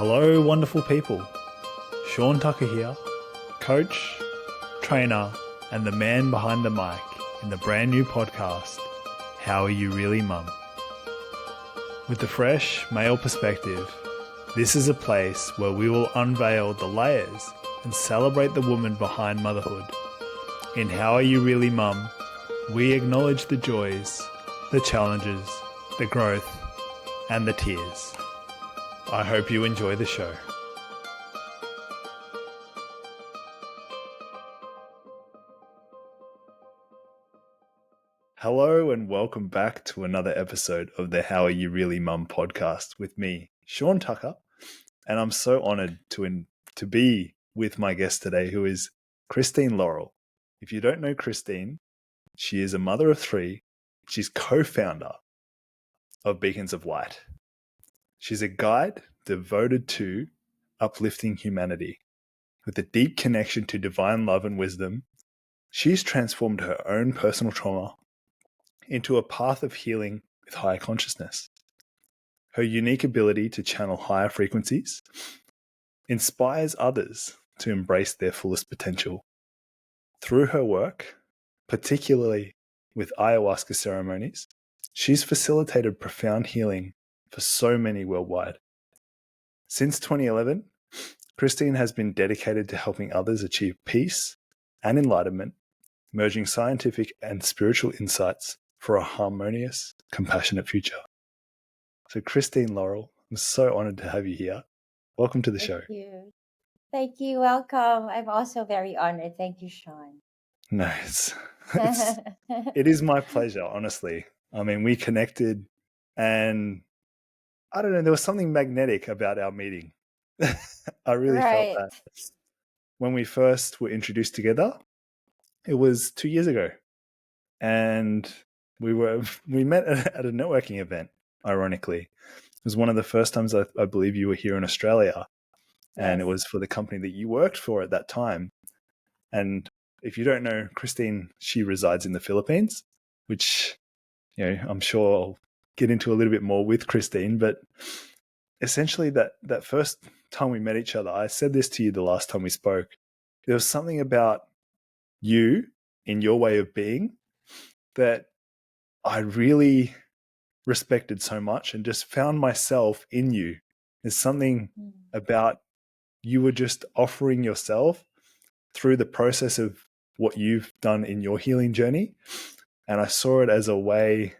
Hello, wonderful people. Shaun Tucker here, coach, trainer, and the man behind the mic in the brand new podcast, How Are You Really Mum? With the fresh male perspective, this is a place where we will unveil the layers and celebrate the woman behind motherhood. In How Are You Really Mum, we acknowledge the joys, the challenges, the growth, and the tears. I hope you enjoy the show. Hello and welcome back to another episode of the How Are You Really Mum podcast with me, Shaun Tucker, and I'm so honored to be with my guest today, who is Christine Laurel. If you don't know Christine, she is a mother of three. She's co-founder of Beacons of Light. She's a guide devoted to uplifting humanity. With a deep connection to divine love and wisdom, she's transformed her own personal trauma into a path of healing with higher consciousness. Her unique ability to channel higher frequencies inspires others to embrace their fullest potential. Through her work, particularly with Ayahuasca ceremonies, she's facilitated profound healing for so many worldwide. Since 2011, Christine has been dedicated to helping others achieve peace and enlightenment, merging scientific and spiritual insights for a harmonious, compassionate future. So Christine Laurel, I'm so honored to have you here. Welcome to the show. Thank you. Thank you. Welcome. I'm also very honored. Thank you, Shaun. No, it is my pleasure, honestly. I mean, we connected and I don't know, there was something magnetic about our meeting. I really felt Right. that. When we first were introduced together, it was 2 years ago. And we met at a networking event, ironically. It was one of the first times I believe you were here in Australia. And it Yes. was for the company that you worked for at that time. And if you don't know Christine, she resides in the Philippines, which, I'm sure I'll get into a little bit more with Christine. But essentially that first time we met each other, I said this to you the last time we spoke, there was something about you in your way of being that I really respected so much and just found myself in you. There's something about you were just offering yourself through the process of what you've done in your healing journey. And I saw it as a way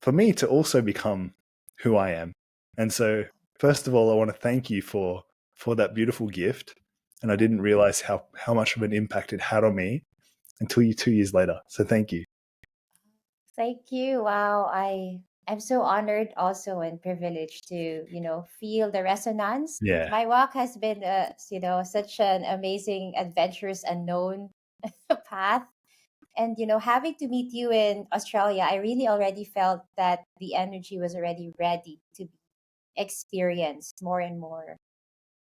for me to also become who I am. And so, first of all, I want to thank you for that beautiful gift. And I didn't realize how much of an impact it had on me until 2 years later. So thank you. Thank you. Wow. I'm so honored also and privileged to, feel the resonance. Yeah. My walk has been, such an amazing, adventurous, unknown path. And, having to meet you in Australia, I really already felt that the energy was already ready to be experienced more and more.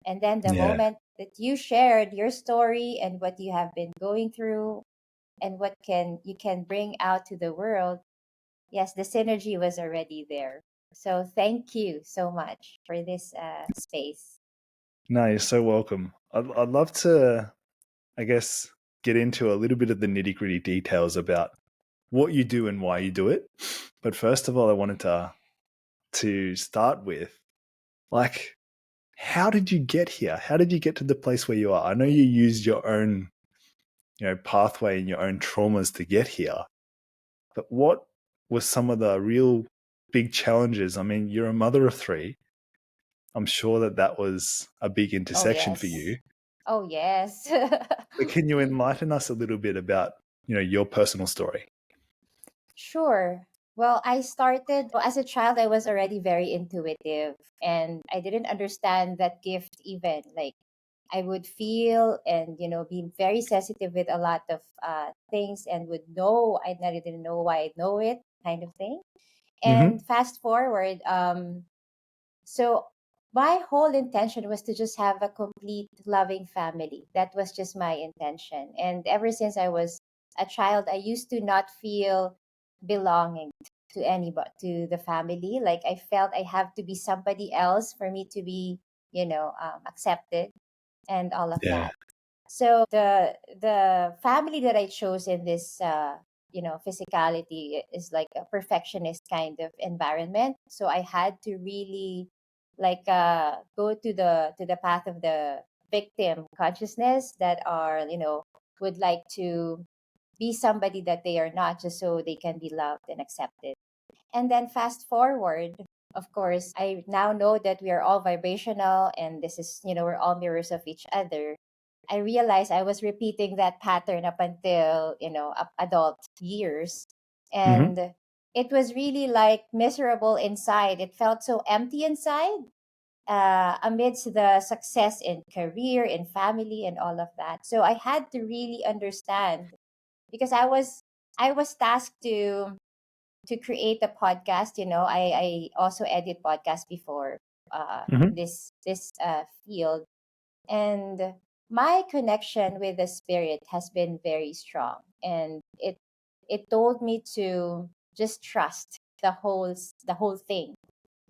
And then the Yeah. moment that you shared your story and what you have been going through and what you can bring out to the world, yes, the synergy was already there. So thank you so much for this space. No, you're so welcome. I'd love to, I guess, get into a little bit of the nitty-gritty details about what you do and why you do it. But first of all, I wanted to start with, like, how did you get here? How did you get to the place where you are? I know you used your own, pathway and your own traumas to get here. But what was some of the real big challenges? I mean, you're a mother of three. I'm sure that was a big intersection for you. Oh, yes. But can you enlighten us a little bit about, your personal story? Sure. Well, I started as a child, I was already very intuitive and I didn't understand that gift even. Like, I would feel and, be very sensitive with a lot of things and would know, I didn't know why I know it, kind of thing. Mm-hmm. And fast forward, so my whole intention was to just have a complete loving family. That was just my intention. And ever since I was a child, I used to not feel belonging to anybody, to the family. Like I felt I have to be somebody else for me to be accepted and all of Yeah. that. So the family that I chose in this physicality is like a perfectionist kind of environment. So I had to really like go to the path of the victim consciousness that are would like to be somebody that they are not, just so they can be loved and accepted. And then fast forward, of course, I now know that we are all vibrational and this is, we're all mirrors of each other. I realized I was repeating that pattern up until, adult years. Hmm. And it was really like miserable inside. It felt so empty inside, amidst the success in career, in family, and all of that. So I had to really understand, because I was tasked to create a podcast. I also edit podcasts before Hmm. this field, and my connection with the spirit has been very strong, and it told me to just trust the whole thing.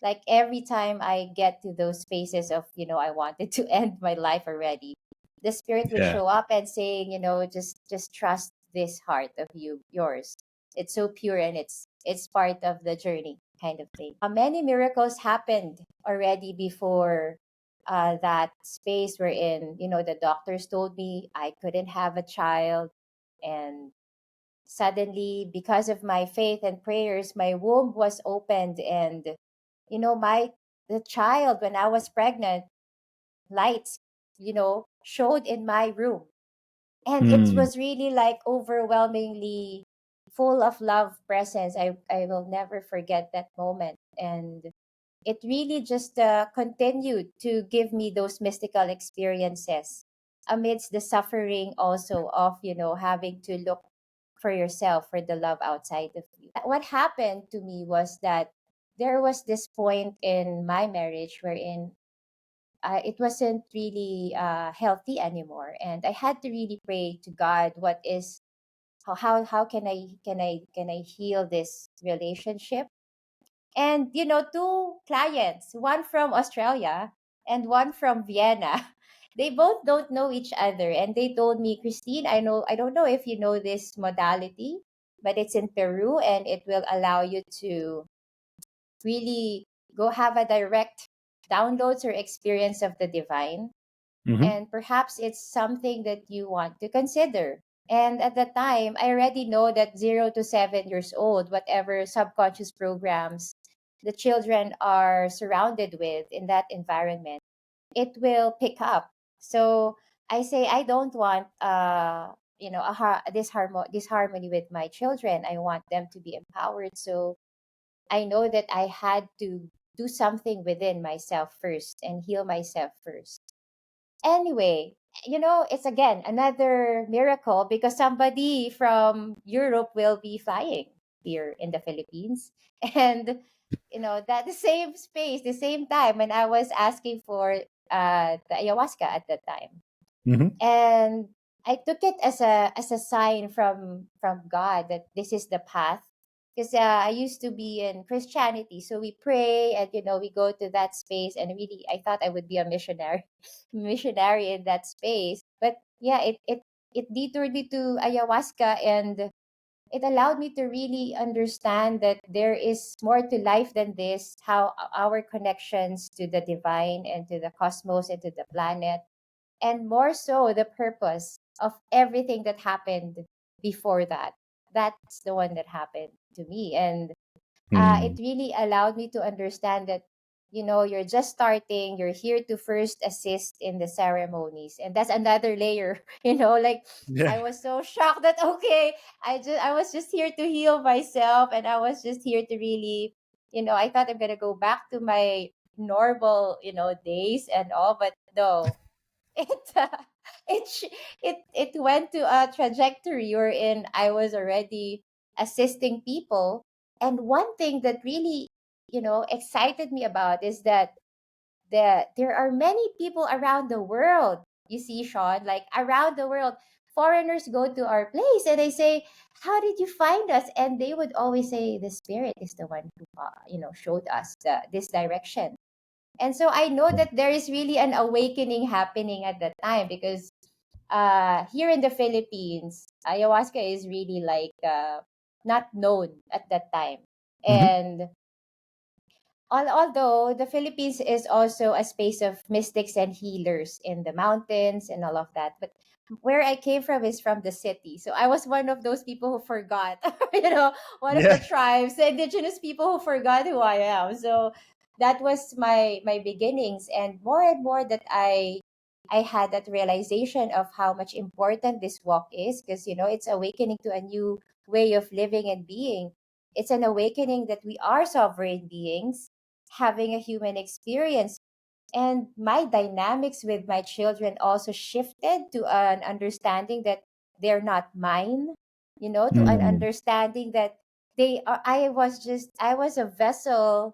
Like every time I get to those spaces of, I wanted to end my life already, the spirit would Yeah. show up and saying, just trust this heart of yours. It's so pure, and it's part of the journey, kind of thing. Many miracles happened already before that space we're in. The doctors told me I couldn't have a child, and suddenly, because of my faith and prayers, my womb was opened, and my the child, when I was pregnant, lights showed in my room, and it Mm. was really like overwhelmingly full of love presence. I will never forget that moment, and it really just continued to give me those mystical experiences amidst the suffering also of having to look for yourself, for the love outside of you. What happened to me was that there was this point in my marriage wherein it wasn't really healthy anymore, and I had to really pray to God, what is how can I heal this relationship. And two clients, one from Australia and one from Vienna, they both don't know each other, and they told me, Christine, I don't know if you know this modality, but it's in Peru, and it will allow you to really go have a direct downloads or experience of the divine, Hmm. and perhaps it's something that you want to consider. And at the time, I already know that 0 to 7 years old, whatever subconscious programs the children are surrounded with in that environment, it will pick up. So I say I don't want this harmony with my children. I want them to be empowered. So I know that I had to do something within myself first and heal myself first. Anyway, it's again another miracle, because somebody from Europe will be flying here in the Philippines. And that the same space, the same time when I was asking for the ayahuasca at that time. Hmm. And I took it as a sign from God that this is the path, because I used to be in Christianity, so we pray, and we go to that space, and really I thought I would be a missionary missionary in that space. But yeah, it detoured me to ayahuasca, and it allowed me to really understand that there is more to life than this, how our connections to the divine and to the cosmos and to the planet, and more so the purpose of everything that happened before that. That's the one that happened to me. And it Mm. really allowed me to understand that you're just starting, you're here to first assist in the ceremonies, and that's another layer. Like, I Yeah. was so shocked that, okay, I was just here to heal myself, and I was just here to really, I thought I'm gonna go back to my normal days and all, but no. it it sh- it went to a trajectory wherein I was already assisting people. And one thing that really excited me about is that there are many people around the world. You see, Sean, like around the world, foreigners go to our place and they say, how did you find us? And they would always say, the spirit is the one who showed us this direction. And so I know that there is really an awakening happening at that time, because here in the Philippines, ayahuasca is really like not known at that time. Mm-hmm. And although the Philippines is also a space of mystics and healers in the mountains and all of that, but where I came from is from the city. So I was one of those people who forgot, one of the Yeah. tribes, the indigenous people who forgot who I am. So that was my beginnings, and more that I had that realization of how much important this walk is, because it's awakening to a new way of living and being. It's an awakening that we are sovereign beings having a human experience. And my dynamics with my children also shifted to an understanding that they're not mine, to an Mm. understanding that they are, I was a vessel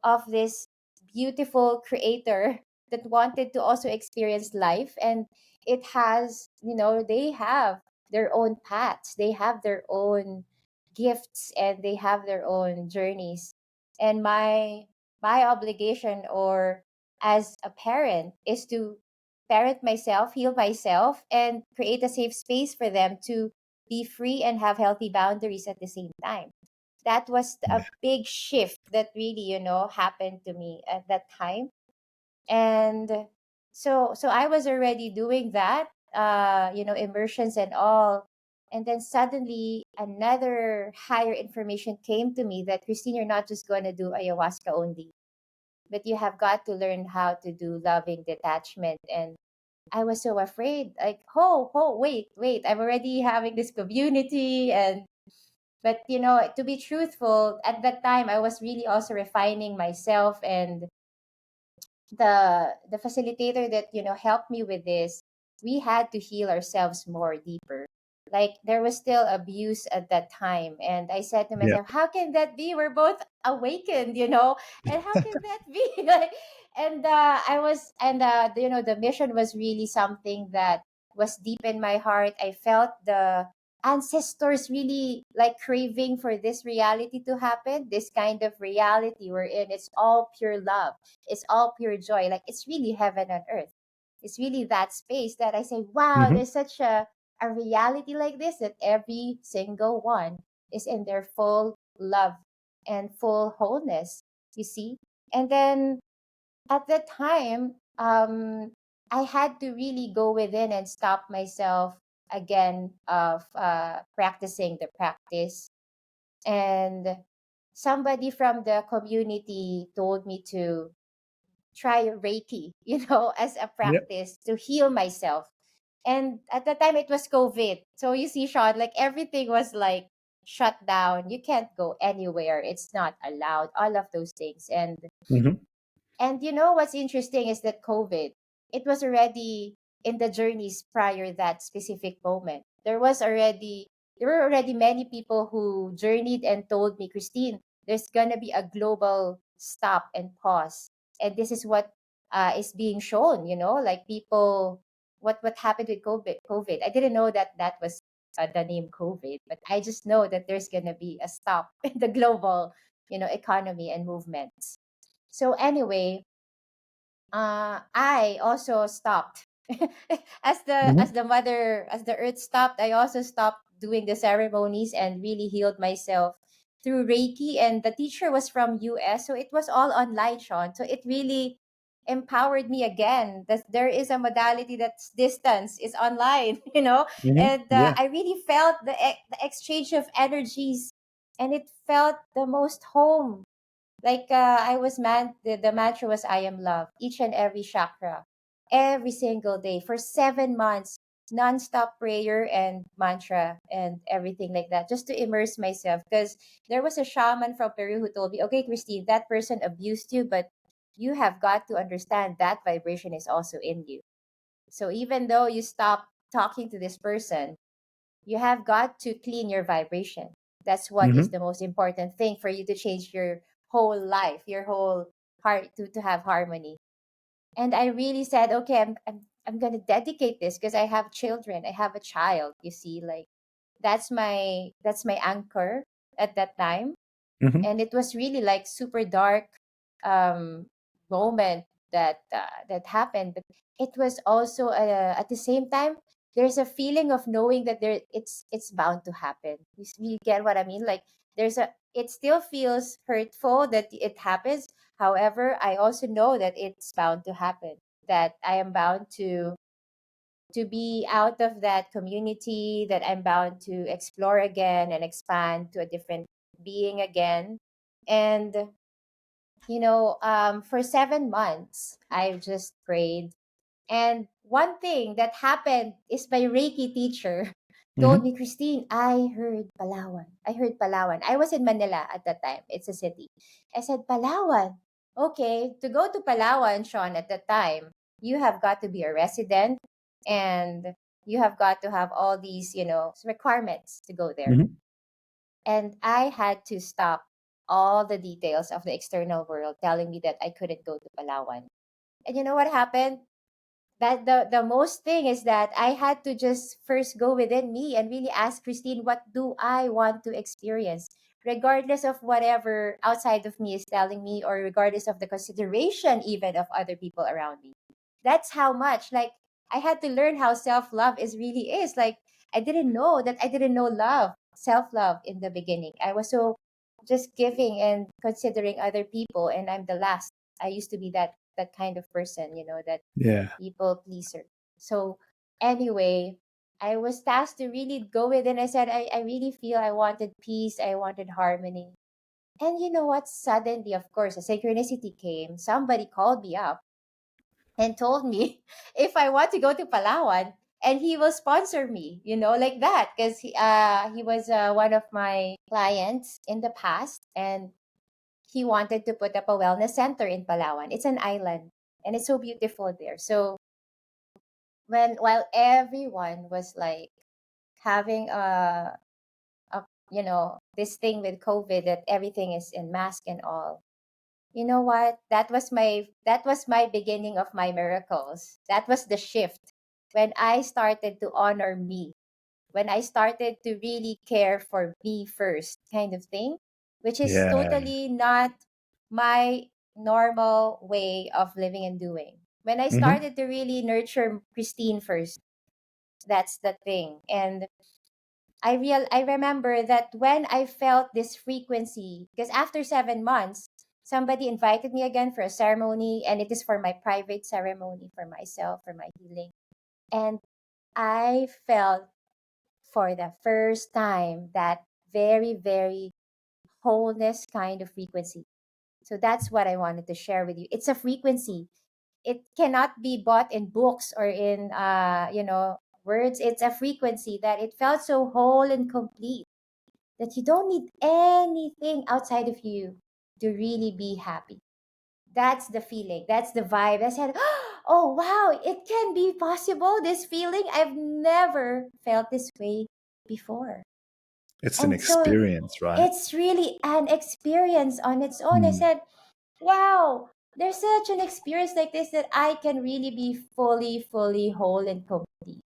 of this beautiful creator that wanted to also experience life. And it has, they have their own paths, they have their own gifts, and they have their own journeys. And my obligation, or as a parent, is to parent myself, heal myself, and create a safe space for them to be free and have healthy boundaries at the same time. That was a big shift that really, happened to me at that time. And so I was already doing that, immersions and all. And then suddenly another higher information came to me that, Christine, you're not just going to do ayahuasca only, but you have got to learn how to do loving detachment. And I was so afraid, like, wait, I'm already having this community. But to be truthful, at that time I was really also refining myself. And the facilitator that helped me with this, we had to heal ourselves more deeper. Like, there was still abuse at that time, and I said to Yeah. myself, how can that be? We're both awakened, and how can that be? Like, and I was and the mission was really something that was deep in my heart. I felt the ancestors really like craving for this reality to happen, this kind of reality wherein it's all pure love, it's all pure joy. Like, it's really heaven on earth. It's really that space that I say, wow, Mm-hmm. there's such a reality like this, that every single one is in their full love and full wholeness, you see? And then at that time, I had to really go within and stop myself again of practicing the practice. And somebody from the community told me to try Reiki, as a Yep. practice to heal myself. And at the time it was COVID. So you see, Sean, like everything was like shut down. You can't go anywhere. It's not allowed, all of those things. Mm-hmm. And what's interesting is that COVID, it was already in the journeys prior that specific moment. There were already many people who journeyed and told me, Christine, there's gonna be a global stop and pause. And this is what is being shown, like people, what happened with COVID. I didn't know that that was the name COVID, but I just know that there's gonna be a stop in the global, economy and movements. So anyway, I also stopped Mm-hmm. as the earth stopped. I also stopped doing the ceremonies and really healed myself through Reiki. And the teacher was from US, so it was all online, Sean. So it really empowered me again that there is a modality that's distance, is online, Mm-hmm. and Yeah. I really felt the exchange of energies, and it felt the most home. Like, the mantra was, I am love, each and every chakra, every single day for 7 months, nonstop prayer and mantra and everything like that, just to immerse myself. Because there was a shaman from Peru who told me, okay, Christine, that person abused you, but you have got to understand that vibration is also in you. So even though you stop talking to this person, you have got to clean your vibration. That's what is Mm-hmm. the most important thing for you to change your whole life, your whole heart, to have harmony. And I really said, okay, I'm gonna dedicate this because I have children. I have a child, you see, like that's my anchor at that time. Mm-hmm. And it was really like super dark, um moment that happened, but it was also at the same time there's a feeling of knowing that it's bound to happen. You get what I mean? Like there's a it still feels hurtful that it happens. However, I also know that it's bound to happen. That I am bound to be out of that community, that I'm bound to explore again and expand to a different being again. And, for 7 months, I just prayed. And one thing that happened is my Reiki teacher told Hmm. me, Christine, I heard Palawan. I heard Palawan. I was in Manila at that time. It's a city. I said, Palawan. Okay, to go to Palawan, Sean, at that time, you have got to be a resident and you have got to have all these, requirements to go there. Hmm. And I had to stop all the details of the external world telling me that I couldn't go to Palawan. And you know what happened? That the most thing is that I had to just first go within me and really ask Christine, what do I want to experience? Regardless of whatever outside of me is telling me, or regardless of the consideration even of other people around me. That's how much like I had to learn how self-love is really is. Like I didn't know that I didn't know love, self-love in the beginning. I was so just giving and considering other people, and I'm the last. I used to be that kind of person, that Yeah. people pleaser. So anyway, I was tasked to really go within. I said, I really feel I wanted peace, I wanted harmony. And you know what? Suddenly, of course, a synchronicity came. Somebody called me up and told me if I want to go to Palawan and he will sponsor me, like that. Because he was one of my clients in the past, and he wanted to put up a wellness center in Palawan. It's an island and it's so beautiful there. So while everyone was like having this thing with COVID, that everything is in mask and all, you know what, that was my beginning of my miracles. That was the shift when I started to honor me, when I started to really care for me first, kind of thing, which is Yeah. totally not my normal way of living and doing. When I Hmm. started to really nurture Christine first, that's the thing. And I remember that when I felt this frequency, because after 7 months, somebody invited me again for a ceremony, and it is for my private ceremony for myself, for my healing. And I felt for the first time that very, very wholeness kind of frequency. So that's what I wanted to share with you. It's a frequency. It cannot be bought in books or in words. It's a frequency that it felt so whole and complete that you don't need anything outside of you to really be happy. That's the feeling. That's the vibe. I said, oh wow, it can be possible. This feeling, I've never felt this way before. It's an And so experience, right? it's really an experience on its own. I Mm. said, wow, there's such an experience like this that I can really be fully, fully whole and complete.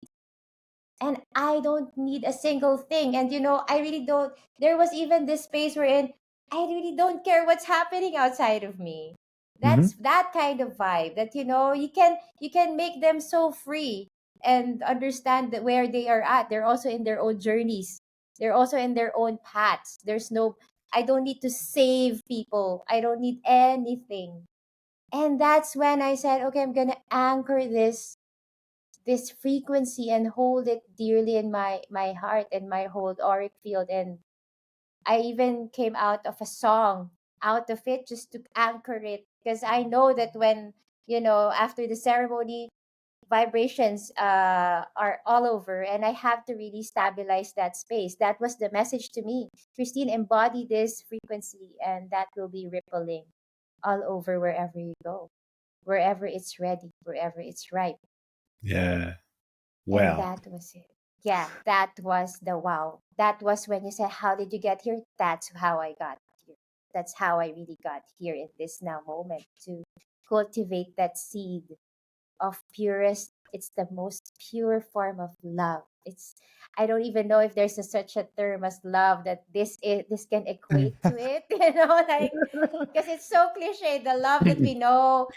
And I don't need a single thing. And I really don't. There was even this space wherein I really don't care what's happening outside of me. Hmm. That's that kind of vibe that you can make them so free and understand that where they are at. They're also in their own journeys. They're also in their own paths. There's no I don't need to save people. I don't need anything. And that's when I said, okay, I'm gonna anchor this frequency and hold it dearly in my heart and my whole auric field. And I even came out of a song out of it just to anchor it, because I know that when after the ceremony, vibrations are all over, and I have to really stabilize that space. That was the message to me. Christine, embody this frequency and that will be rippling all over wherever you go, wherever it's ready, wherever it's ripe. Yeah. And Wow. that was it. Yeah, that was the wow. That was when you said, how did you get here? That's how I got here. That's how I really got here in this now moment to cultivate that seed of purest. It's the most pure form of love it's I don't even know if there's such a term as love that this can equate to it, like because it's so cliche, the love that we know.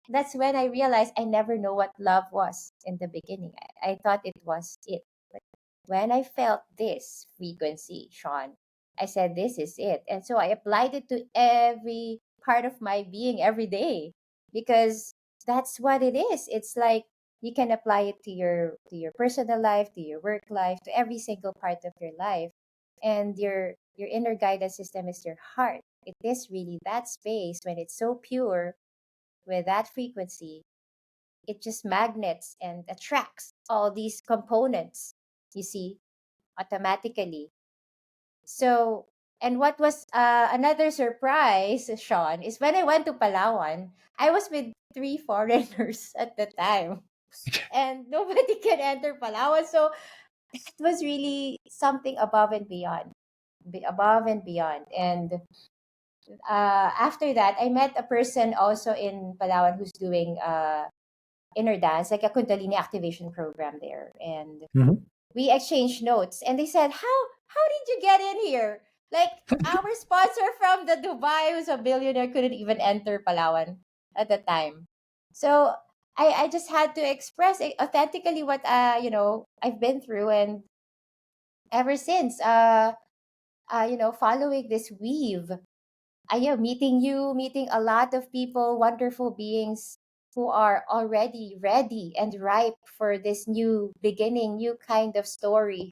That's when I realized I never know what love was in the beginning. I thought it was it. But when I felt this frequency, Shaun, I said this is it. And so I applied it to every part of my being every day because that's what it is. It's like you can apply it to your personal life, to your work life, to every single part of your life. And your inner guidance system is your heart. It is really that space when it's so pure with that frequency, it just magnets and attracts all these components, you see, automatically. So, and what was another surprise, Sean, is when I went to Palawan, I was with three foreigners at the time, and nobody can enter Palawan. So it was really something above and beyond, above and beyond. And after that, I met a person also in Palawan who's doing inner dance, like a Kundalini activation program there. And Mhm. we exchanged notes, and they said, how did you get in here? Like our sponsor from the Dubai, who's a billionaire, couldn't even enter Palawan at the time. So I just had to express authentically what I've been through, and ever since following this weave, meeting you, meeting a lot of people, wonderful beings who are already ready and ripe for this new beginning, new kind of story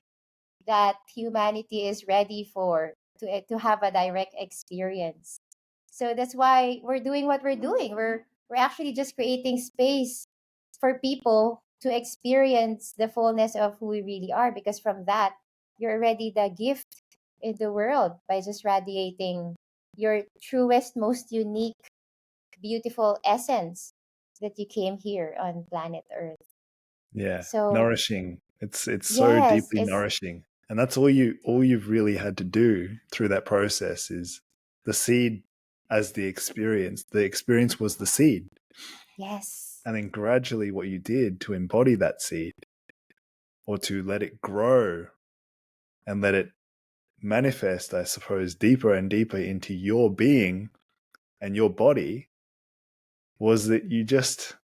that humanity is ready for to have a direct experience. So that's why we're doing what we're doing. We're actually just creating space for people to experience the fullness of who we really are, because from that you're already the gift in the world by just radiating your truest, most unique, beautiful essence that you came here on planet Earth. Yeah, So nourishing. It's so yes, deeply it's nourishing. And that's all you've really had to do through that process is the seed as the experience. The experience was the seed. yes. And then gradually what you did to embody that seed or to let it grow and let it manifest, I suppose, deeper and deeper into your being and your body was that you just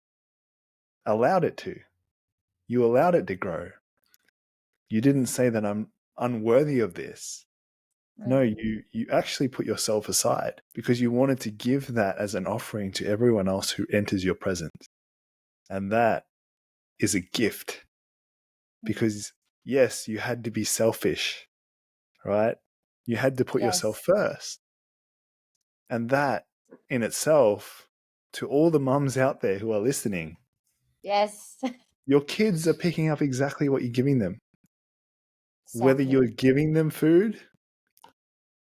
allowed it to. You allowed it to grow. You didn't say that I'm unworthy of this. No, Mm, you actually put yourself aside because you wanted to give that as an offering to everyone else who enters your presence. And that is a gift mm. because, yes, you had to be selfish, right? You had to put yourself Yes, first. And that in itself, to all the mums out there who are listening, yes, your kids are picking up exactly what you're giving them. Whether you're exactly. giving them food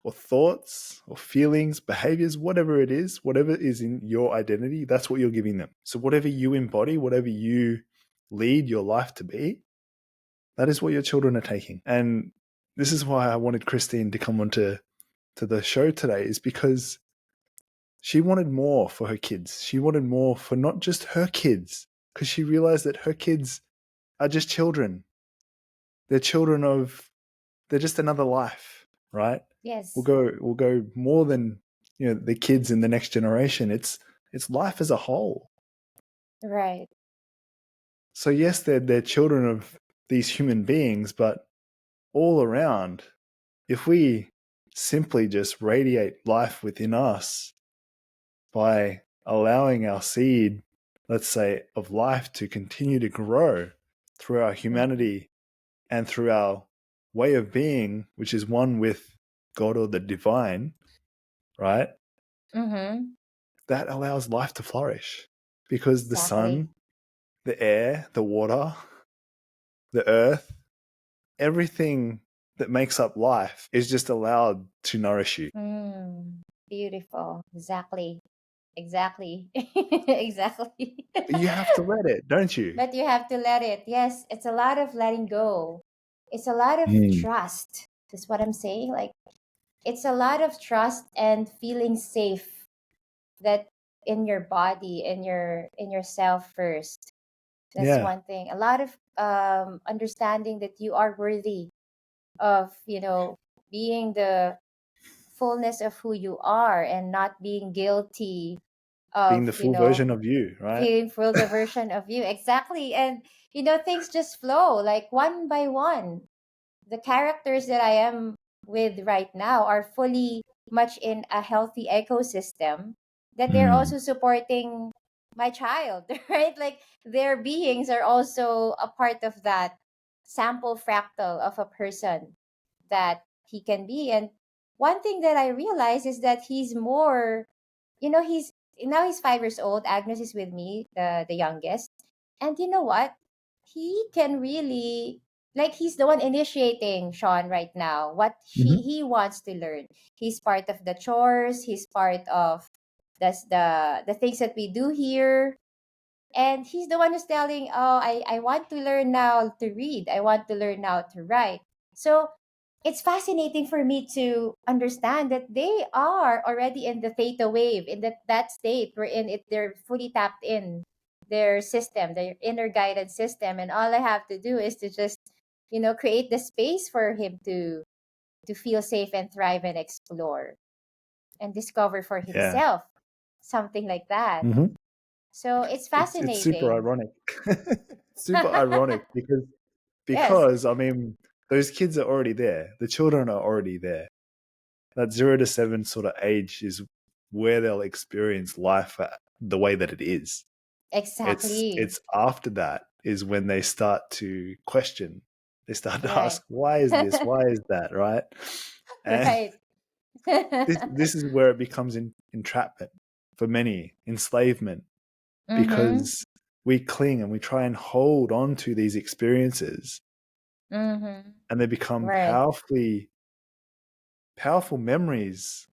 or thoughts or feelings, behaviors, whatever it is, whatever is in your identity, that's what you're giving them. So, whatever you embody, whatever you lead your life to be, that is what your children are taking. And this is why I wanted Christine to come onto the show today, is because she wanted more for her kids. She wanted more for not just her kids, because she realized that her kids are just children. They're children of, they're just another life, right? Yes, We'll go more than, the kids in the next generation. It's life as a whole. right. So yes, they're children of these human beings, but all around, if we simply just radiate life within us by allowing our seed, let's say, of life to continue to grow through our Mm-hmm. humanity and through our way of being, which is one with God or the divine, right? Mm-hmm. That allows life to flourish because the Exactly. sun, the air, the water, the earth, everything that makes up life is just allowed to nourish you. Mm, beautiful. Exactly. Exactly. Exactly. But you have to let it, don't you? But you have to let it. Yes, it's a lot of letting go. It's a lot of Mm. trust. Is what I'm saying. Like it's a lot of trust and feeling safe that in your body, in yourself first. That's Yeah. one thing. A lot of understanding that you are worthy of, being the fullness of who you are and not being guilty Being of, the full version of you, right? being full the version of you. Exactly. And, things just flow like one by one. The characters that I am with right now are fully much in a healthy ecosystem that they're Mm. also supporting my child, right? Like their beings are also a part of that sample fractal of a person that he can be. And one thing that I realize is that he's more, he's now he's 5 years old. Agnes is with me, the youngest. And you know what? He can really, like, he's the one initiating Sean right now. What Hmm. he wants to learn. He's part of the chores. He's part of the things that we do here. And he's the one who's telling, oh, I want to learn now to read. I want to learn now to write. So it's fascinating for me to understand that they are already in the theta wave, in that state wherein they're fully tapped in their system, their inner guidance system. And all I have to do is to just, create the space for him to feel safe and thrive and explore and discover for Yeah. himself, something like that. Hmm. So it's It's super fascinating. ironic. Super ironic Yes, because I mean those kids are already there. The children are already there. That 0 to 7 sort of age is where they'll experience life the way that it is. exactly. It's after that is when they start to question. They start to Right. ask, why is this? Why is that? Right? And Right. this is where it becomes entrapment for many, enslavement, Mm-hmm. because we cling and we try and hold on to these experiences, Mm-hmm. and they become Right. powerful memories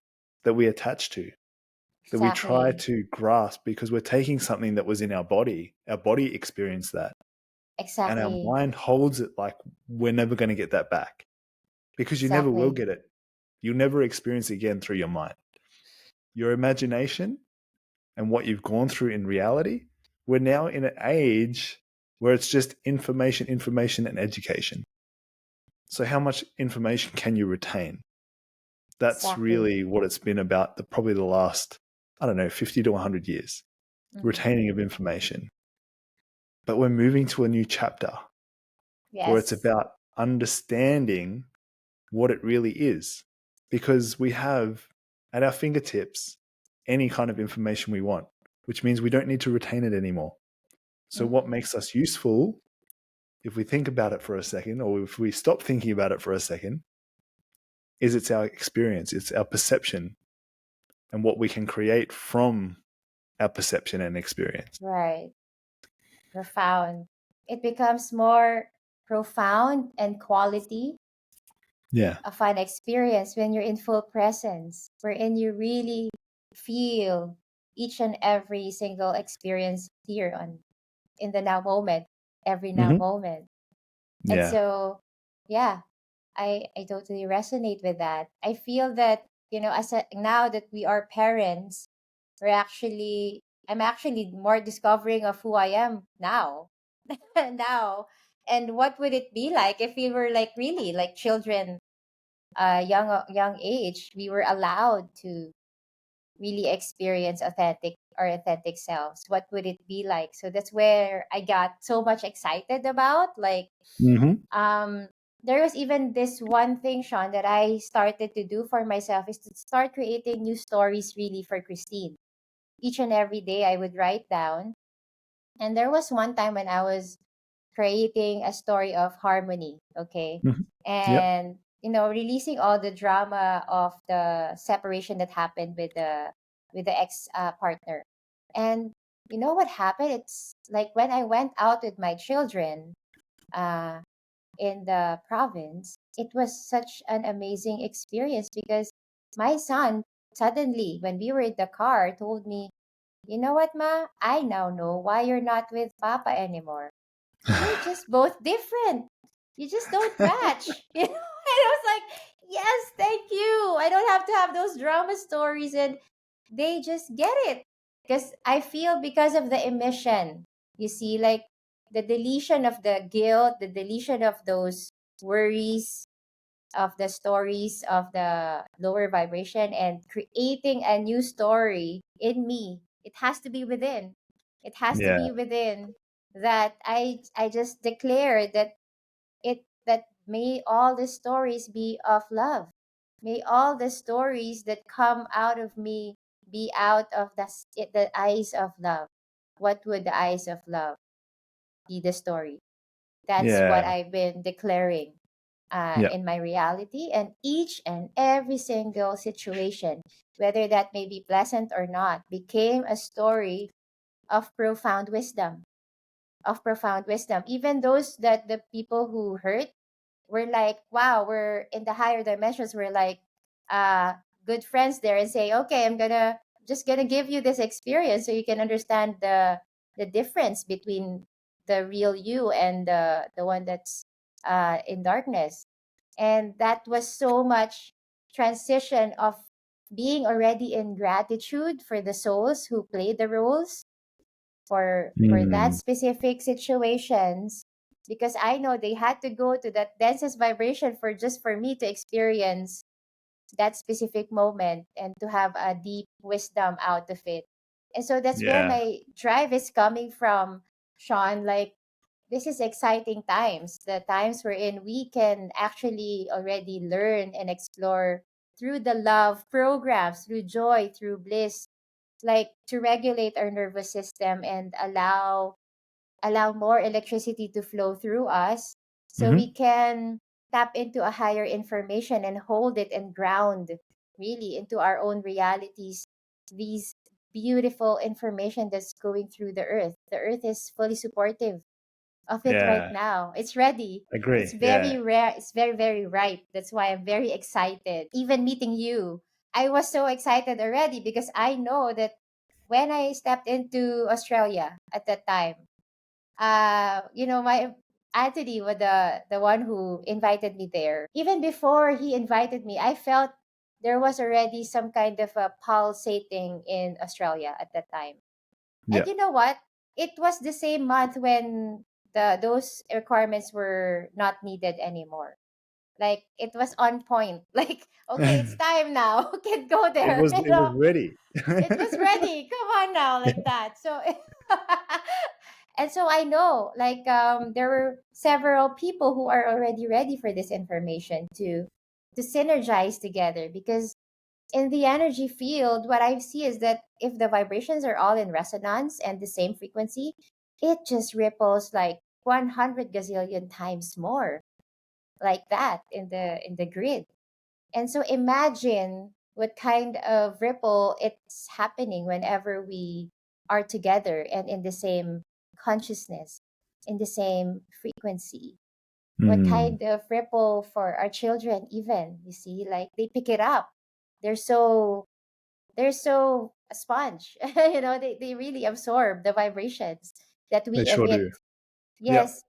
that we attach to, that we try Exactly. to grasp because we're taking something that was in our body experienced that, and our Exactly. mind holds it like we're never going to get that back, because you never will Exactly. get it. You'll never experience it again through your mind. Your imagination and what you've gone through in reality, we're now in an age where it's just information, information, and education. So, how much information can you retain? That's Exactly. really what it's been about probably the last, I don't know, 50 to 100 years, Mm-hmm. retaining of information. But we're moving to a new chapter where it's Yes. about understanding what it really is, because we have at our fingertips any kind of information we want, which means we don't need to retain it anymore. So, what Mm-hmm. makes us useful, if we think about it for a second, or if we stop thinking about it for a second, is it's our experience, it's our perception, and what we can create from our perception and experience. Right. Profound. It becomes more profound and quality Yeah. a fun experience when you're in full presence, wherein you really feel each and every single experience here on in the now moment, every now Hmm. moment. And Yeah. so, yeah, I totally resonate with that. I feel that, now that we are parents, I'm actually more discovering of who I am now. Now. And what would it be like if we were like really like children, young age, we were allowed to really experience our authentic selves? What would it be like? So that's where I got so much excited about. Like, Hmm. um, there was even this one thing, Sean, that I started to do for myself is to start creating new stories really for Christine. Each and every day I would write down. And there was one time when I was creating a story of harmony, okay? Hmm. Yep. And releasing all the drama of the separation that happened with the ex partner. And you know what happened? It's like when I went out with my children uh in the province, it was such an amazing experience because my son suddenly, when we were in the car, told me, "You know what, Ma? I now know why you're not with Papa anymore. You're just both different. You just don't match." And I was like, "Yes, thank you. I don't have to have those drama stories." And they just get it. Because I feel because of the emission, you see, like the deletion of the guilt, the deletion of those worries, of the stories of the lower vibration, and creating a new story in me. It has to be within. It has to Yeah. be within, that I just declare that that may all the stories be of love. May all the stories that come out of me be out of the eyes of love. What would the eyes of love be? The story. That's what Yeah. I've been declaring Yeah. in my reality, and each and every single situation, whether that may be pleasant or not, became a story of profound wisdom. Of profound wisdom. Even those that the people who hurt were like, wow, we're in the higher dimensions. We're like uh, good friends there, and say, okay, I'm gonna just gonna give you this experience so you can understand the difference between the real you and the one that's in darkness. And that was so much transition of being already in gratitude for the souls who played the roles for that Mm. specific situations, because I know they had to go to that densest vibration for just for me to experience that specific moment and to have a deep wisdom out of it. And so that's where Yeah. my drive is coming from, Shaun. Like, this is exciting times, the times wherein we can actually already learn and explore through the love programs, through joy, through bliss, like to regulate our nervous system and allow more electricity to flow through us, so Hmm. we can tap into a higher information and hold it and ground really into our own realities, these beautiful information that's going through the earth is fully supportive of it right Yeah. now. It's ready. It's Agree. very Yeah. rare. It's very, very ripe. That's why I'm very excited. Even meeting you, I was so excited already because I know that when I stepped into Australia at that time, my Anthony was the one who invited me there. Even before he invited me, I felt there was already some kind of a pulsating in Australia at that time. And Yeah. you know what? It was the same month when those requirements were not needed anymore. Like, it was on point. Like, okay, it's time now. Can go It there. was it was ready. It was ready. Come on now, like that. So and so I know, like, there were several people who are already ready for this information to synergize together, because in the energy field, what I see is that if the vibrations are all in resonance and the same frequency, it just ripples like 100 gazillion times more, like that in the grid. And so imagine what kind of ripple it's happening whenever we are together and in the same consciousness, in the same frequency. What Mm. kind of ripple for our children, even, you see, like they pick it up. They're so a sponge. They really absorb the vibrations that They we sure emit. do. Yep. Yes.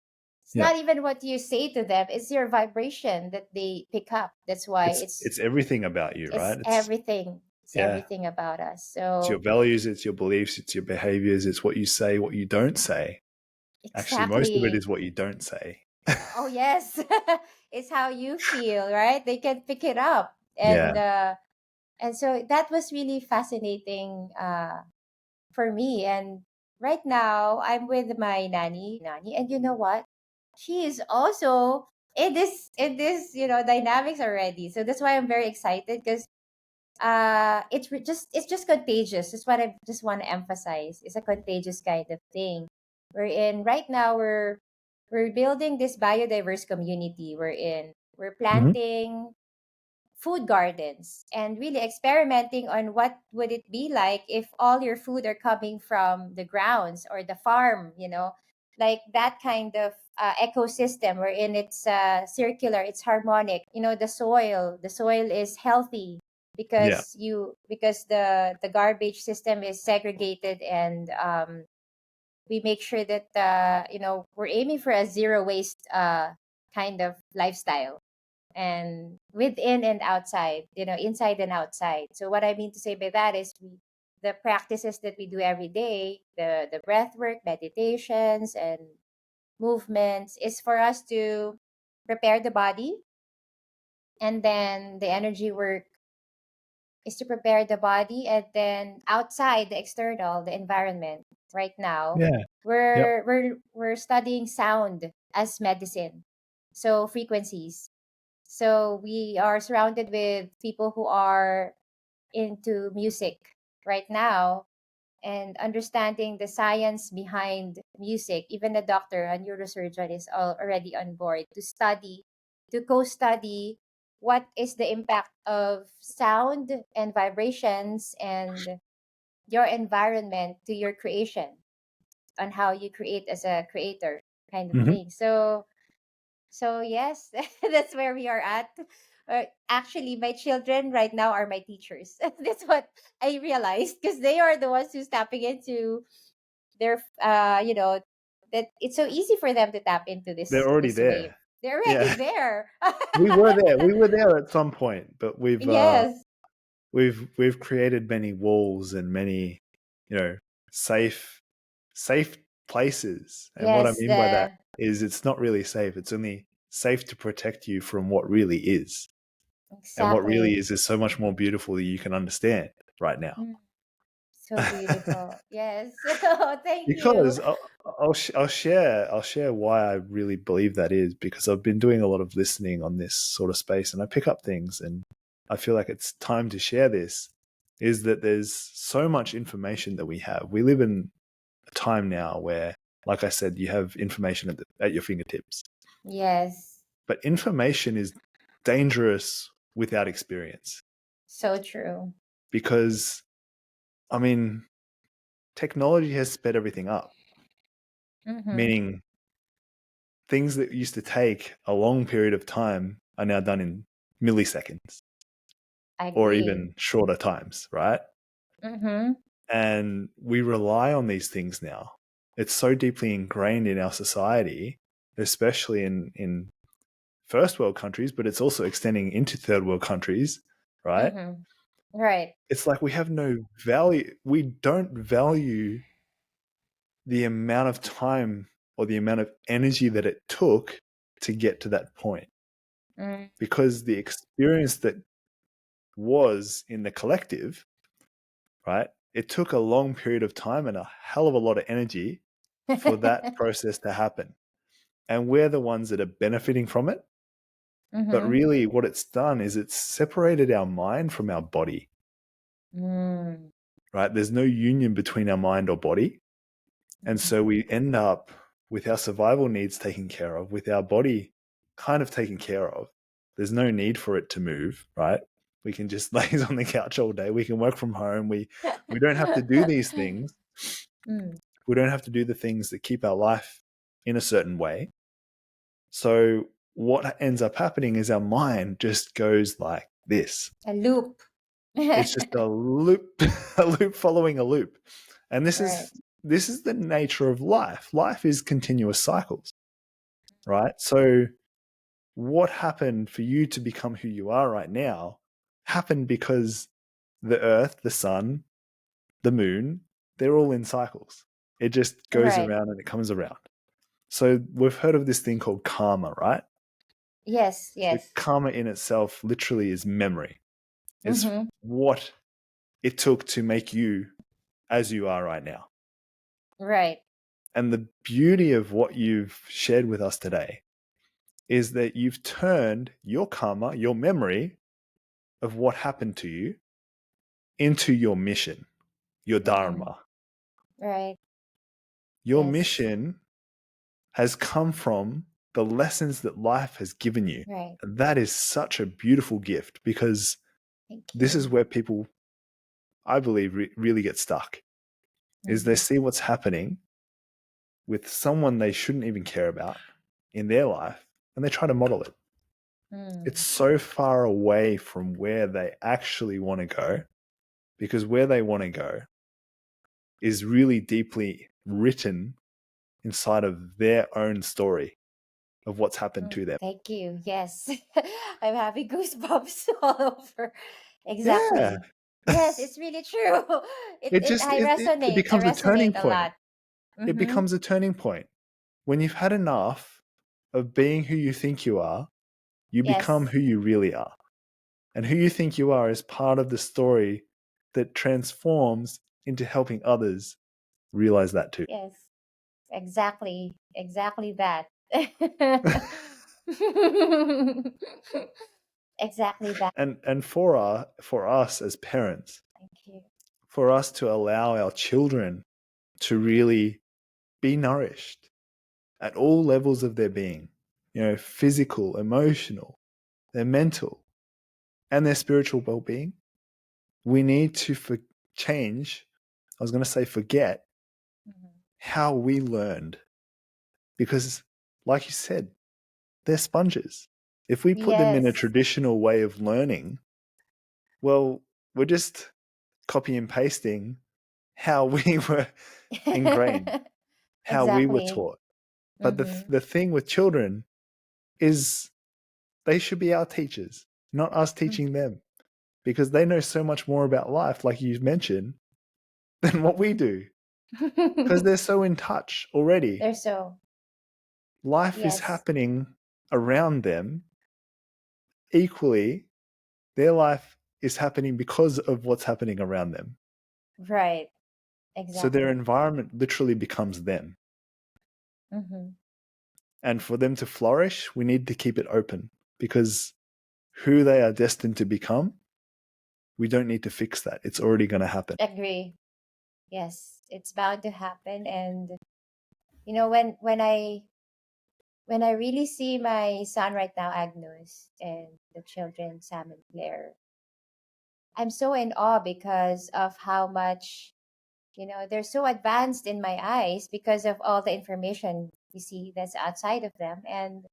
It's Yep. not even what you say to them, it's your vibration that they pick up. That's why It's everything about you, it's right? everything. It's Yeah. everything about us. It's your So values, it's your beliefs, it's your behaviors, it's what you say, what you don't say. Actually, most of it exactly. is what you don't say. Oh yes. It's how you feel, right? They can pick it up. Yeah. And so that was really fascinating for me. And right now I'm with my nanny, and you know what? She is also in this dynamics already. So that's why I'm very excited, because it's just contagious. That's what I just want to emphasize. It's a contagious kind of thing. We're in right now. We're building this biodiverse community. We're Hmm. planting food gardens and really experimenting on what would it be like if all your food are coming from the grounds or the farm, like that kind of ecosystem wherein it's circular, it's harmonic. The soil is healthy Yeah. because the garbage system is segregated, and we make sure that we're aiming for a zero waste kind of lifestyle, and within and outside, inside and outside. So what I mean to say by that is the practices that we do every day, the breath work, meditations, and movements is for us to prepare the body, and then the energy work is to prepare the body, and then outside, the external, the environment. Right now, Yeah. Yep. we're studying sound as medicine, so frequencies. So we are surrounded with people who are into music right now, and understanding the science behind music. Even a doctor, a neurosurgeon is already on board to study, to co-study what is the impact of sound and vibrations and your environment to your creation, on how you create as a creator, kind of Hmm. thing. So yes, that's where we are at. Actually, my children right now are my teachers. That's what I realized, because they are the ones who's tapping into their, that it's so easy for them to tap into They're this already this wave. there. They're already Yeah. there. We were there. We were there at some point, but Yes, we've created many walls and many, you know, safe safe places. And what I yes, mean by that is it's not really safe. It's only safe to protect you from what really is. And what really exactly. is so much more beautiful that you can understand right now. Mm, so beautiful. Yes. Oh, thank you. Because I'll share why I really believe that is, because I've been doing a lot of listening on this sort of space and I pick up things and I feel like it's time to share this. Is that there's so much information that we have. We live in a time now where, like I said, you have information at your fingertips, Yes, but information is dangerous without experience. so true. Because I mean, technology has sped everything up, Mm-hmm. meaning things that used to take a long period of time are now done in milliseconds I or agree. even shorter times, right? Mm-hmm. And we rely on these things now. It's so deeply ingrained in our society, especially in first world countries, but it's also extending into third world countries, right? Mm-hmm. Right. It's like we have no value. We don't value the amount of time or the amount of energy that it took to get to that point, Mm, because the experience that was in the collective, right? It took a long period of time and a hell of a lot of energy for that process to happen. And we're the ones that are benefiting from it. But mm-hmm. really, what it's done is it's separated our mind from our body, Mm, right? There's no union between our mind or body. And mm-hmm. so we end up with our survival needs taken care of, with our body kind of taken care of. There's no need for it to move, right? We can just lay on the couch all day. We can work from home. We don't have to do these things. Mm, We don't have to do the things that keep our life in a certain way. So what ends up happening is our mind just goes like this. a loop. It's just a loop, a loop following a loop. And Right. this is the nature of life. Life is continuous cycles, right? So what happened for you to become who you are right now happened because the earth, the sun, the moon, they're all in cycles. It just goes Right. around and it comes around. So we've heard of this thing called karma, right? Yes, So yes. karma in itself literally is memory. It's Mm-hmm. what it took to make you as you are right now. Right. And the beauty of what you've shared with us today is that you've turned your karma, your memory of what happened to you, into your mission, your Mm-hmm. dharma. Right. Your Yes. mission has come from the lessons that life has given you. Right. And that is such a beautiful gift, because Thank this is you. where people, I believe, really get stuck, is they Mm-hmm. see what's happening with someone they shouldn't even care about in their life and they try to model it. It's Mm. so far away from where they actually want to go, because where they want to go is really deeply written inside of their own story of what's happened Mm. to them. Thank you. Yes. I'm having goosebumps all over. Yeah. Exactly. Yes, it's really true. It It it just I it resonate. I becomes a turning resonate a point. lot. It Mm-hmm. becomes a turning point. when you've had enough of being who you think you are, you become Yes. who you really are. And who you think you are is part of the story that transforms into helping others realize that too. Yes. Exactly. Exactly that. Exactly that. And for us as parents, Thank you. for us to allow our children to really be nourished at all levels of their being, physical, emotional, their mental, and their spiritual well-being, we need to change. I was going to say forget Mhm. how we learned, because, like you said, they're sponges. If we put them in a Yes. traditional way of learning, well, we're just copy and pasting how we were ingrained, how we were Exactly. taught. But Mm-hmm. the thing with children is they should be our teachers, not us teaching them, because they know so much more about life, like you mentioned, than what we do, because they're so in touch already. They're so, Life is yes, happening around them equally. Their life is happening because of what's happening around them. right. So their Exactly. environment literally becomes them. Mm-hmm. And for them to flourish, we need to keep it open, because who they are destined to become, we don't need to fix that. It's already going to happen. Agree. Yes, it's bound to happen. And when I really see my son right now, Agnes, and the children, Sam and Claire, I'm so in awe because of how much, they're so advanced in my eyes because of all the information you see that's outside of them. And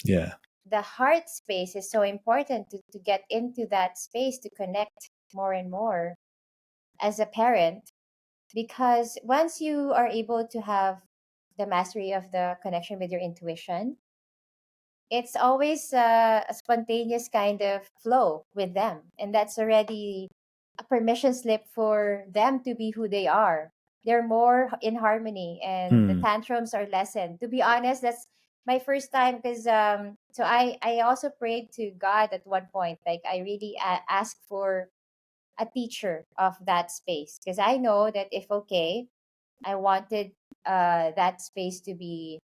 Yeah. the heart space is so important to get into that space to connect more and more as a parent, because once you are able to have the mastery of the connection with your intuition, it's always a spontaneous kind of flow with them. And that's already a permission slip for them to be who they are. They're more in harmony and the Hmm. tantrums are lessened. To be honest, that's my first time because so I also prayed to God at one point. Like I really asked for a teacher of that space because I know that if okay, I wanted that space to be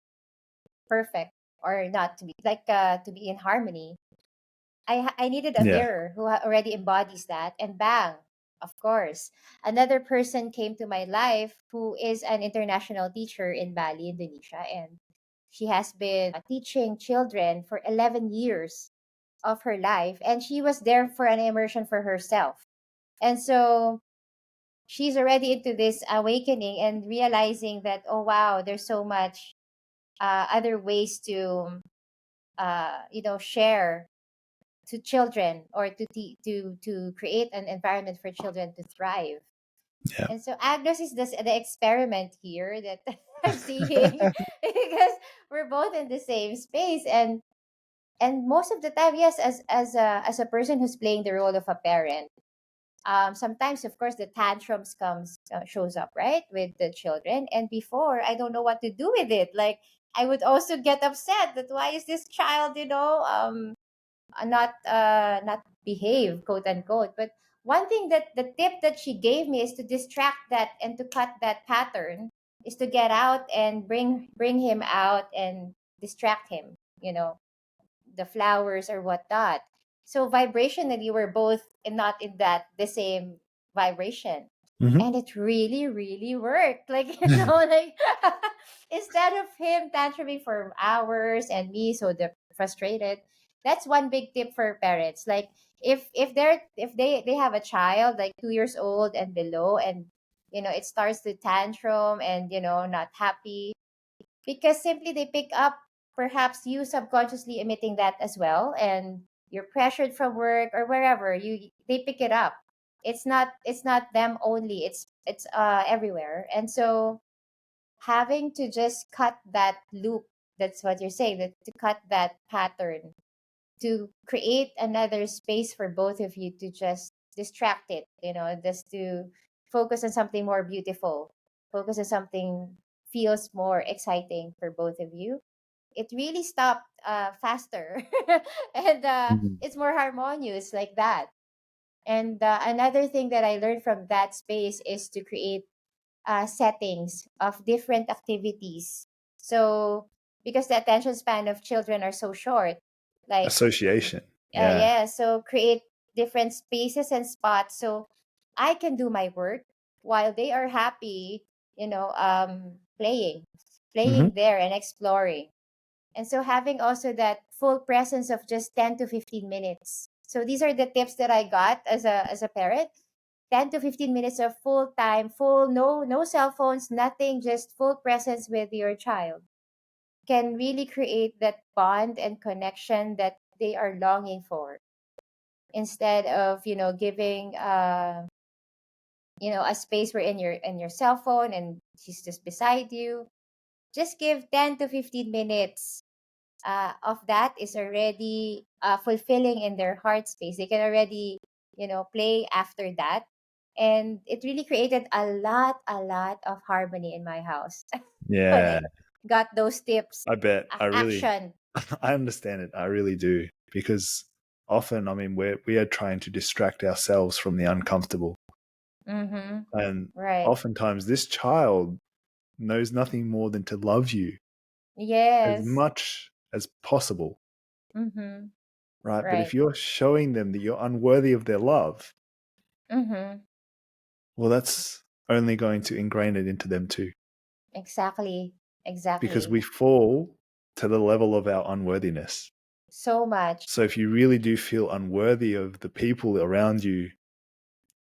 perfect or not to be like to be in harmony. I needed a Yeah. mirror who already embodies that, and bang, of course, another person came to my life who is an international teacher in Bali, Indonesia, and she has been teaching children for 11 years of her life, and she was there for an immersion for herself. And so she's already into this awakening and realizing that, oh wow, there's so much other ways to share to children or to create an environment for children to thrive. Yeah. And so Agnes is the experiment here that I'm seeing because we're both in the same space. And most of the time, yes, as a person who's playing the role of a parent, sometimes of course the tantrums comes shows up right with the children, and before I don't know what to do with it. Like I would also get upset that why is this child not behave, quote unquote. But one thing that the tip that she gave me is to distract that and to cut that pattern, is to get out and bring him out and distract him, the flowers or whatnot. So vibrationally we're both not in that the same vibration, Hmm. and it really really worked. Like like instead of him tantruming for hours and me so frustrated. That's one big tip for parents. Like if they have a child like 2 years old and below, and it starts to tantrum and not happy, because simply they pick up, perhaps you subconsciously emitting that as well, and you're pressured from work or wherever they pick it up. It's not them only, it's everywhere. And so having to just cut that loop, that's what you're saying, that to cut that pattern, to create another space for both of you to just distract it, just to focus on something more beautiful, focus on something feels more exciting for both of you. It really stopped faster, and Mhm. it's more harmonious like that. And another thing that I learned from that space is to create settings of different activities. So, because the attention span of children are so short, like, Association. Yeah. yeah, so create different spaces and spots so I can do my work while they are happy, playing, Hmm. there and exploring. And so having also that full presence of just 10 to 15 minutes. So these are the tips that I got as a parent. 10 to 15 minutes of full time, full, no cell phones, nothing, just full presence with your child can really create that bond and connection that they are longing for, instead of giving a space where in your cell phone and she's just beside you. Just give 10 to 15 minutes of that is already fulfilling in their heart space. They can already play after that. And it really created a lot of harmony in my house when Yeah. I got those tips. I bet. Action. I understand it. I really do. Because often, I mean, we are trying to distract ourselves from the uncomfortable. Mm-hmm. And Right. oftentimes, this child knows nothing more than to love you as Yes. much as possible, Mm-hmm. right? But if Right. you're showing them that you're unworthy of their love, Mm-hmm. well, that's only going to ingrain it into them too, Exactly. because Exactly. we fall to the level of our unworthiness. So much. So if you really do feel unworthy of the people around you,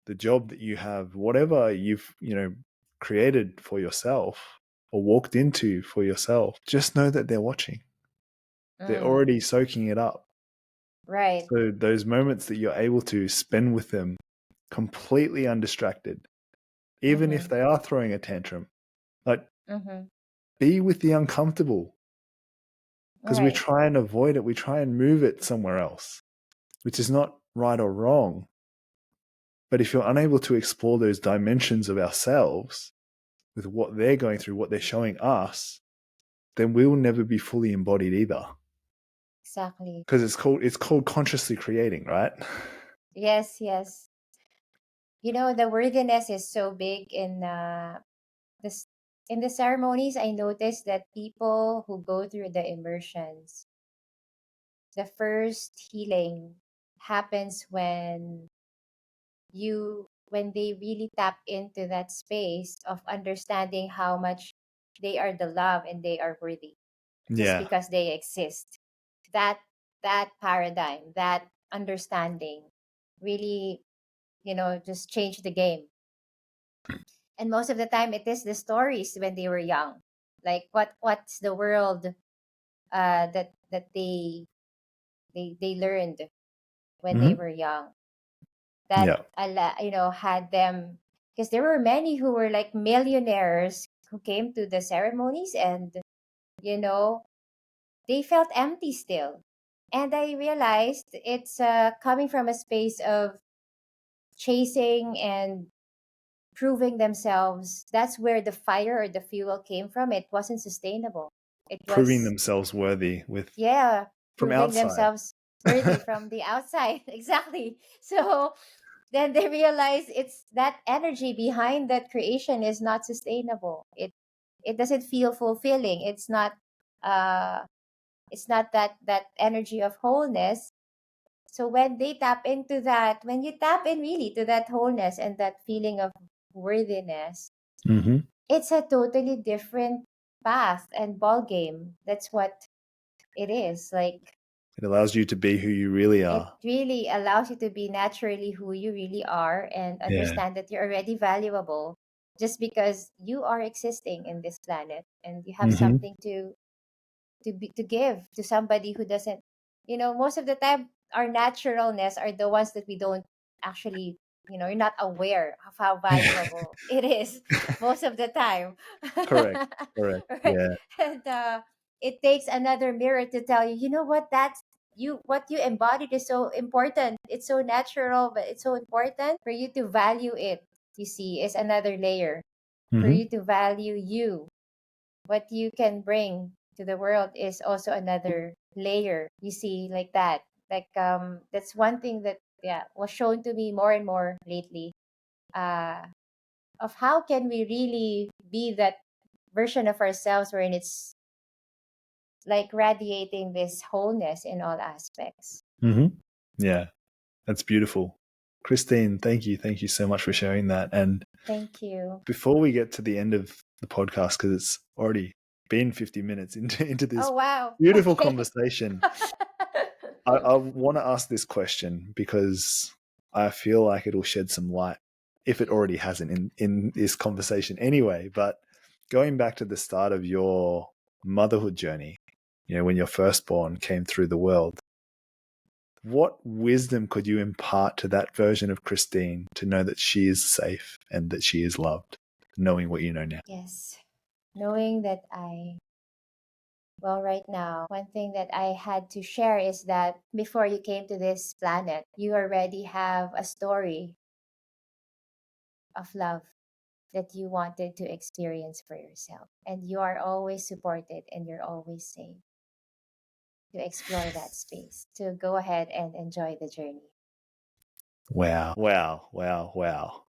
the job that you have, whatever you've, created for yourself or walked into for yourself, just know that they're watching. They're Mm. already soaking it up. Right. So those moments that you're able to spend with them completely undistracted, even if Mm-hmm. they are throwing a tantrum, like Mm-hmm. be with the uncomfortable, because we Right. try and avoid it. We try and move it somewhere else, which is not right or wrong. But if you're unable to explore those dimensions of ourselves with what they're going through, what they're showing us, then we will never be fully embodied either. Exactly. Because it's called consciously creating, right? Yes, yes. The worthiness is so big this in the ceremonies. I noticed that people who go through the immersions, the first healing happens when they really tap into that space of understanding how much they are the love and they are worthy just Yeah. because they exist. That that paradigm, that understanding really just changed the game. And most of the time it is the stories when they were young, like what's the world that they learned when they Hmm. were young, that Yeah. had them, because there were many who were like millionaires who came to the ceremonies, and you know they felt empty still. And I realized it's coming from a space of chasing and proving themselves. That's where the fire or the fuel came from. It wasn't sustainable. It Proving was, themselves worthy with yeah, from proving outside. themselves worthy from the outside. Exactly. So then they realize it's that energy behind that creation is not sustainable. It doesn't feel fulfilling. Uh it's not that energy of wholeness. So when they tap into that, when you tap in really to that wholeness and that feeling of worthiness, Hmm. it's a totally different path and ball game. That's what it is. Like, It allows you to be who you really it are. really allows you to be naturally who you really are and Yeah. understand that you're already valuable just because you are existing in this planet and you have Hmm. something to give to somebody who doesn't. Most of the time our naturalness are the ones that we don't actually, you're not aware of how valuable it is most of the time. Correct. Correct. Right. Yeah. And it takes another mirror to tell you, what, that's what you embodied is so important. It's so natural, but it's so important for you to value it. You see, is another layer for Hmm. you to value you. what you can bring to the world is also another layer. You see, like that. Like that's one thing that was shown to me more and more lately. Uh of how can we really be that version of ourselves wherein it's like radiating this wholeness in all aspects. Mm-hmm. Yeah, that's beautiful. Christine, thank you. Thank you so much for sharing that. And Thank you. before we get to the end of the podcast, because it's already been 50 minutes into this Oh wow. beautiful Okay. conversation, I want to ask this question because I feel like it'll shed some light, if it already hasn't in this conversation anyway. But going back to the start of your motherhood journey, when your firstborn came through the world, what wisdom could you impart to that version of Christine to know that she is safe and that she is loved, knowing what you know now? Yes. Knowing that well, right now, one thing that I had to share is that before you came to this planet, you already have a story of love that you wanted to experience for yourself. And you are always supported and you're always safe to explore that space, to go ahead and enjoy the journey. Wow. Wow. Wow. Wow.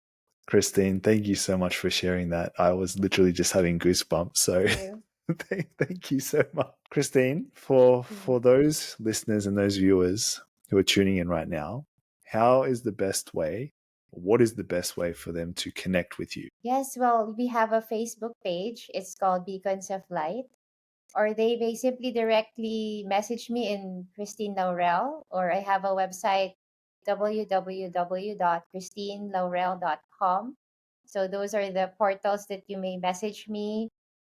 Christine, thank you so much for sharing that. I was literally just having goosebumps. So Thank you. thank you so much. Christine, for Mhm. those listeners and those viewers who are tuning in right now, how is the best way? What is the best way for them to connect with you? Yes, well, we have a Facebook page. It's called Beacons of Light. Or they may simply directly message me in Christine Laurel, or I have a website www.christinelaurel.com. So those are the portals that you may message me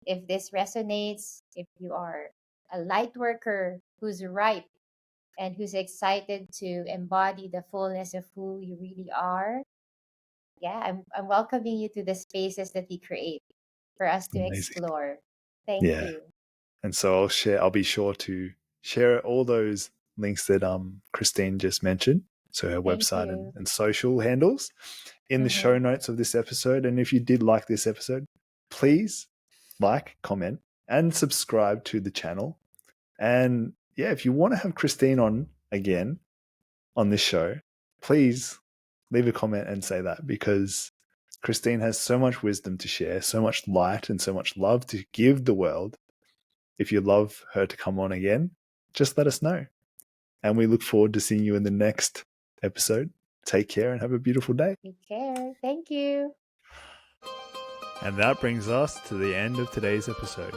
if this resonates, if you are a light worker who's ripe and who's excited to embody the fullness of who you really are. Yeah, I'm welcoming you to the spaces that we create for us to Amazing. explore. Thank Yeah. you. And so I'll be sure to share all those links that Christine just mentioned. So her Thank website you. and social handles in the show Mm-hmm. notes of this episode. And if you did like this episode, please like, comment, and subscribe to the channel. And yeah, if you want to have Christine on again on this show, please leave a comment and say that, because Christine has so much wisdom to share, so much light and so much love to give the world. If you'd love her to come on again, just let us know. And we look forward to seeing you in the next episode. Take care and have a beautiful day. Take care. Thank you. And that brings us to the end of today's episode.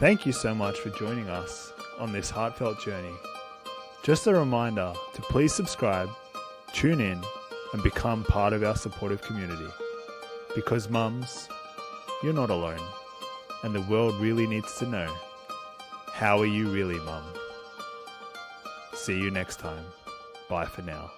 Thank you so much for joining us on this heartfelt journey. Just a reminder to please subscribe, tune in, and become part of our supportive community. Because mums, you're not alone, and the world really needs to know, how are you really, mum? See you next time. Bye for now.